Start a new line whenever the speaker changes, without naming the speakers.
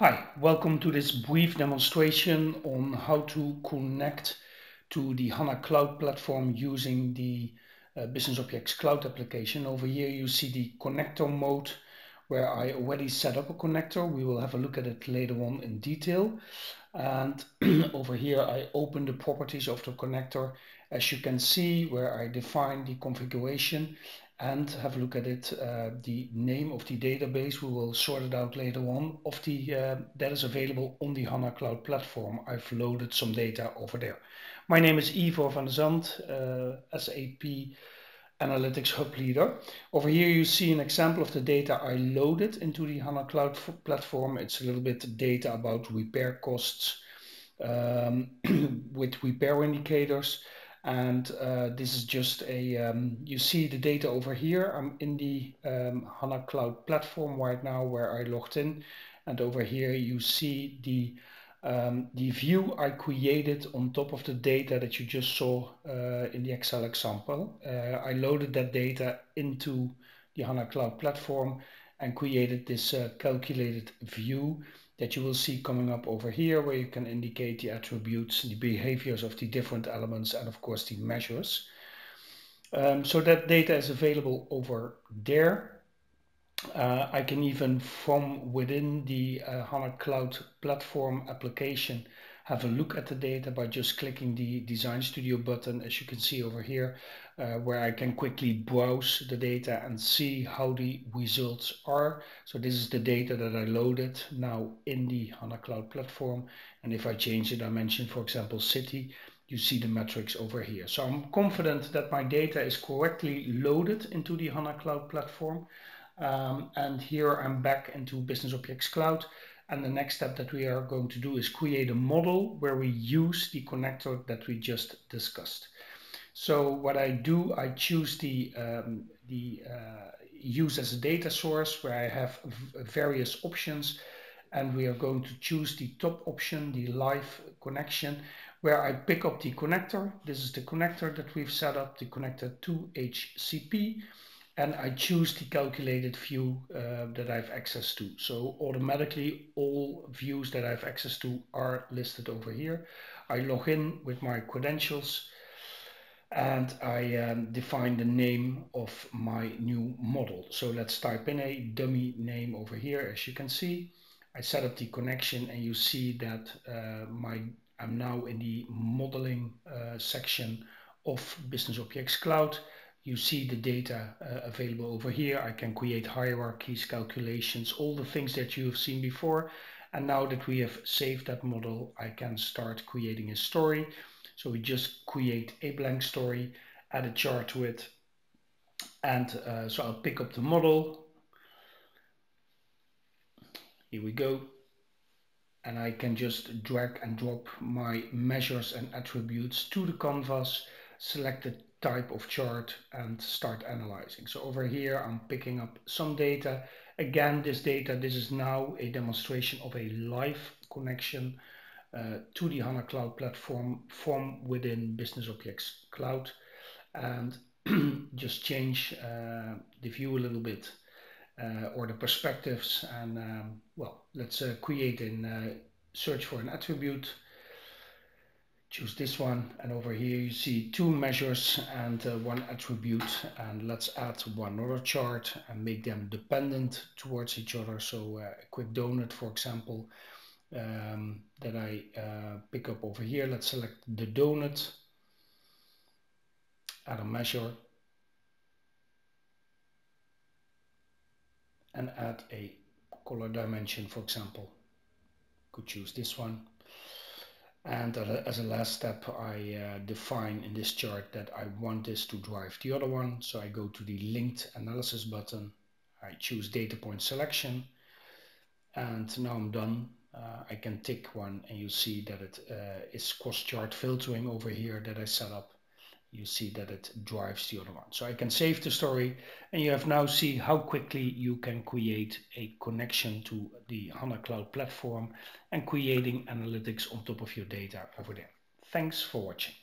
Hi, welcome to this brief demonstration on how to connect to the Hana Cloud Platform using the BusinessObjects Cloud application. Over here you see the connector mode where I already set up a connector. We will have a look at it later on in detail. And over here I open the properties of the connector, as you can see, where I define the configuration and have a look at it, the name of the database. We will sort it out later on of the that is available on the Hana Cloud Platform. I've loaded some data over there. My name is Iver van Zand, SAP Analytics Hub Leader. Over here you see an example of the data I loaded into the Hana Cloud Platform. It's a little bit data about repair costs with repair indicators. And this is just a, you see the data over here. I'm in the Hana Cloud Platform right now where I logged in. And over here you see the view I created on top of the data that you just saw in the Excel example. I loaded that data into the Hana Cloud Platform and created this calculated view that you will see coming up over here, where you can indicate the attributes, the behaviors of the different elements, and of course the measures. So that data is available over there. I can even, from within the Hana Cloud Platform application, have a look at the data by just clicking the Design Studio button, as you can see over here, where I can quickly browse the data and see how the results are. So this is the data that I loaded now in the Hana Cloud Platform. And if I change the dimension, for example, city, you see the metrics over here. So I'm confident that my data is correctly loaded into the Hana Cloud Platform. And here I'm back into BusinessObjects Cloud. And the next step that we are going to do is create a model where we use the connector that we just discussed. So what I do, I choose the use as a data source, where I have various options. And we are going to choose the top option, the live connection, where I pick up the connector. This is the connector that we've set up, the connector to HCP. And I choose the calculated view that I have access to. So automatically all views that I have access to are listed over here. I log in with my credentials and I define the name of my new model. So let's type in a dummy name over here. As you can see, I set up the connection and you see that I'm now in the modeling section of BusinessObjects Cloud. You see the data available over here. I can create hierarchies, calculations, all the things that you've seen before. And now that we have saved that model, I can start creating a story. So we just create a blank story, add a chart to it. And so I'll pick up the model. Here we go. And I can just drag and drop my measures and attributes to the canvas, select the type of chart and start analyzing. So over here I'm picking up some data. Again, this is now a demonstration of a live connection to the Hana Cloud Platform from within BusinessObjects Cloud, and just change the view a little bit or the perspectives, and well, let's create a search for an attribute. Choose this one, and over here you see two measures and one attribute, and let's add one other chart and make them dependent towards each other. So a quick donut, for example, that I pick up over here. Let's select the donut, add a measure, and add a color dimension, for example. Could choose this one. And as a last step, I define in this chart that I want this to drive the other one. So I go to the linked analysis button. I choose data point selection. And now I'm done. I can tick one and you see that it is cross-chart filtering over here that I set up. You see that it drives the other one. So I can save the story, and you have now seen how quickly you can create a connection to the Hana Cloud Platform and creating analytics on top of your data over there. Thanks for watching.